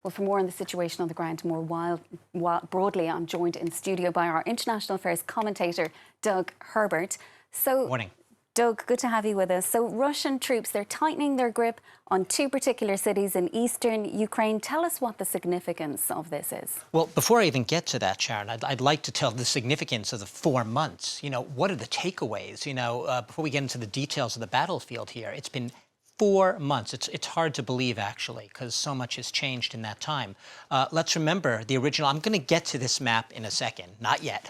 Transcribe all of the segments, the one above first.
Well, for more on the situation on the ground, broadly, I'm joined in studio by our international affairs commentator, Doug Herbert. Morning. Doug, good to have you with us. So Russian troops, they're tightening their grip on two particular cities in eastern Ukraine. Tell us what the significance of this is. Well, before I even get to that, Sharon, I'd like to tell the significance of the 4 months. What are the takeaways? Before we get into the details of the battlefield here, it's been 4 months. It's hard to believe, actually, because so much has changed in that time. Let's remember the original. I'm going to get to this map in a second. Not yet.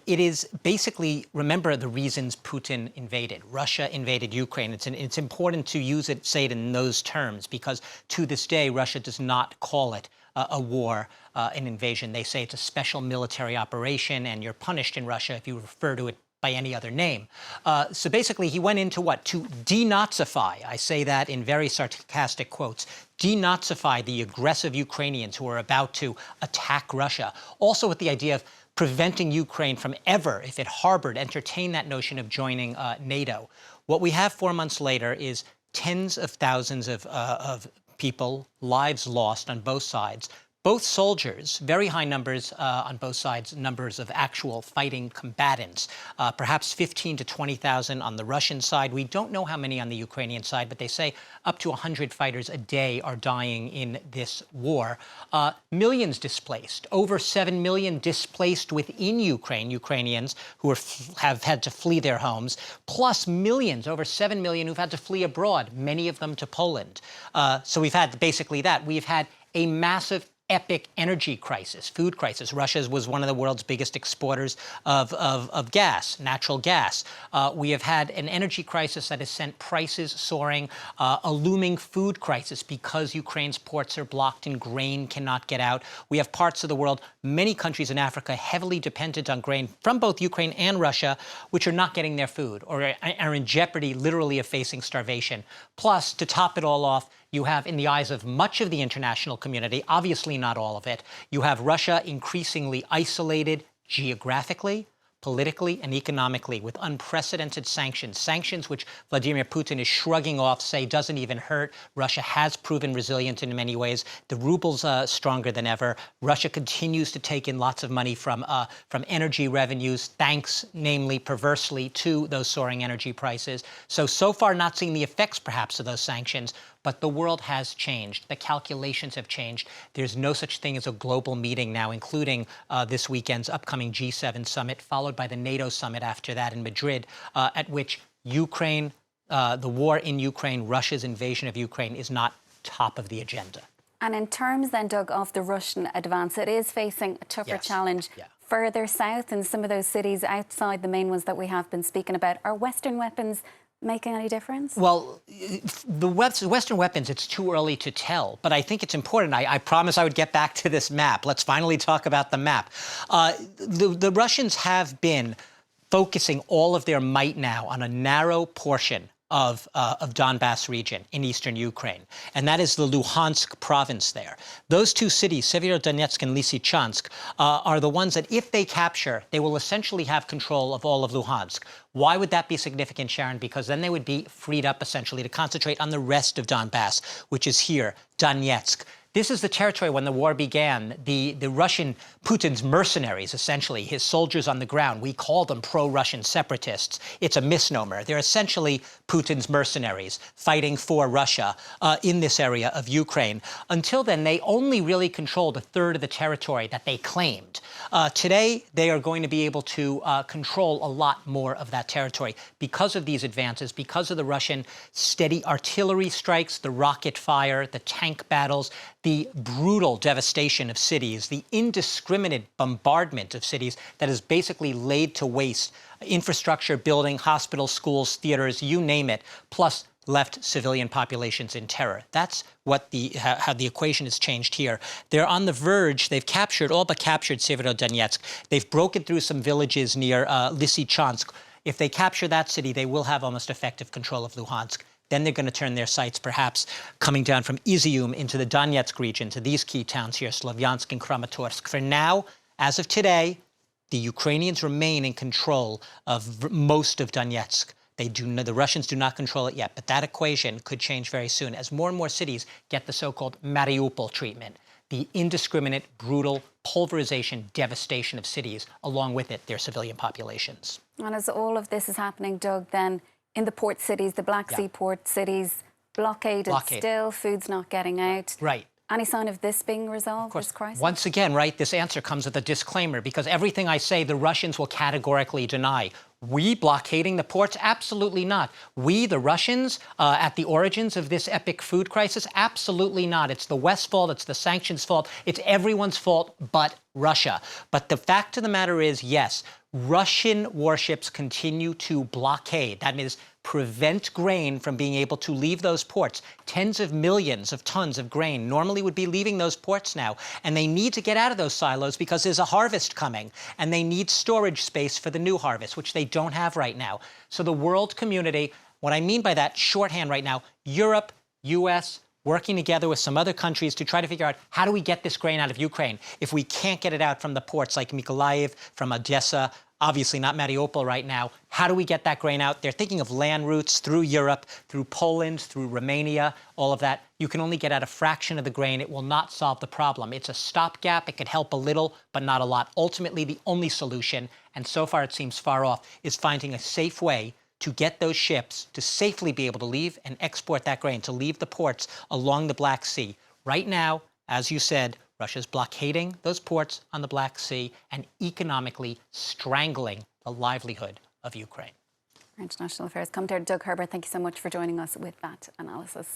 It is basically, remember the reasons Putin invaded. Russia invaded Ukraine. It's important to say it in those terms, because to this day, Russia does not call it a war, an invasion. They say it's a special military operation, and you're punished in Russia if you refer to it by any other name. So basically, he went into what? To denazify. I say that in very sarcastic quotes. Denazify the aggressive Ukrainians who are about to attack Russia. Also with the idea of preventing Ukraine from ever, if it harbored, entertain that notion of joining NATO. What we have 4 months later is tens of thousands of people, lives lost on both sides. Both soldiers, very high numbers on both sides, numbers of actual fighting combatants, perhaps 15 to 20,000 on the Russian side. We don't know how many on the Ukrainian side, but they say up to 100 fighters a day are dying in this war. Millions displaced, over 7 million displaced within Ukraine, Ukrainians who have had to flee their homes, plus millions, over 7 million who've had to flee abroad, many of them to Poland. So we've had basically that. We've had a massive epic energy crisis, food crisis. Russia was one of the world's biggest exporters of gas, natural gas. We have had an energy crisis that has sent prices soaring, a looming food crisis because Ukraine's ports are blocked and grain cannot get out. We have parts of the world, many countries in Africa, heavily dependent on grain from both Ukraine and Russia, which are not getting their food or are in jeopardy, literally, of facing starvation. Plus, to top it all off, you have, in the eyes of much of the international community, obviously not all of it, you have Russia increasingly isolated geographically, politically, and economically with unprecedented sanctions. Sanctions which Vladimir Putin is shrugging off, say doesn't even hurt. Russia has proven resilient in many ways. The ruble's stronger than ever. Russia continues to take in lots of money from energy revenues, thanks, namely, perversely, to those soaring energy prices. So far not seeing the effects, perhaps, of those sanctions. But the world has changed. The calculations have changed. There's no such thing as a global meeting now, including this weekend's upcoming G7 summit, followed by the NATO summit after that in Madrid, at which Ukraine, the war in Ukraine, Russia's invasion of Ukraine is not top of the agenda. And in terms then, Doug, of the Russian advance, it is facing a tougher challenge further south in some of those cities outside the main ones that we have been speaking about. Are Western weapons making any difference? Well, the Western weapons, it's too early to tell, but I think it's important. I promised I would get back to this map. Let's finally talk about the map. The Russians have been focusing all of their might now on a narrow portion of Donbas region in eastern Ukraine, and that is the Lugansk province there. Those two cities, Severodonetsk and Lysychansk, are the ones that if they capture, they will essentially have control of all of Luhansk. Why would that be significant, Sharon? Because then they would be freed up essentially to concentrate on the rest of Donbas, which is here, Donetsk. This is the territory when the war began. The Russian, Putin's mercenaries, essentially, his soldiers on the ground, we call them pro-Russian separatists. It's a misnomer. They're essentially Putin's mercenaries fighting for Russia in this area of Ukraine. Until then, they only really controlled a third of the territory that they claimed. Today, they are going to be able to control a lot more of that territory because of these advances, because of the Russian steady artillery strikes, the rocket fire, the tank battles, the brutal devastation of cities, the indiscriminate bombardment of cities that has basically laid to waste infrastructure, building, hospitals, schools, theaters, you name it, plus left civilian populations in terror. That's what how the equation has changed here. They're on the verge. They've captured, all but captured Severodonetsk. They've broken through some villages near Lysychansk. If they capture that city, they will have almost effective control of Luhansk. Then they're going to turn their sights, perhaps, coming down from Izium into the Donetsk region, to these key towns here, Slavyansk and Kramatorsk. For now, as of today, the Ukrainians remain in control of most of Donetsk. The Russians do not control it yet, but that equation could change very soon as more and more cities get the so-called Mariupol treatment. the indiscriminate, brutal pulverization, devastation of cities, along with it, their civilian populations. And as all of this is happening, Doug, then in the port cities, the Black Sea port cities, blockaded still, food's not getting out. Right. Any sign of this being resolved, this crisis? Once again, right, this answer comes with a disclaimer, because everything I say, the Russians will categorically deny. We blockading the ports? Absolutely not. We, the Russians, at the origins of this epic food crisis? Absolutely not. It's the West's fault. It's the sanctions' fault. It's everyone's fault but Russia. But the fact of the matter is, yes, Russian warships continue to blockade. That means prevent grain from being able to leave those ports. Tens of millions of tons of grain normally would be leaving those ports now. And they need to get out of those silos because there's a harvest coming. And they need storage space for the new harvest, which they don't have right now. So the world community, what I mean by that shorthand right now, Europe, US, working together with some other countries to try to figure out how do we get this grain out of Ukraine if we can't get it out from the ports like Mykolaiv, from Odessa, obviously not Mariupol right now. How do we get that grain out? They're thinking of land routes through Europe, through Poland, through Romania, all of that. You can only get out a fraction of the grain. It will not solve the problem. It's a stopgap. It could help a little, but not a lot. Ultimately, the only solution, and so far it seems far off, is finding a safe way to get those ships to safely be able to leave and export that grain, to leave the ports along the Black Sea. Right now, as you said, Russia's blockading those ports on the Black Sea and economically strangling the livelihood of Ukraine. Our International Affairs Commentator Doug Herbert, thank you so much for joining us with that analysis.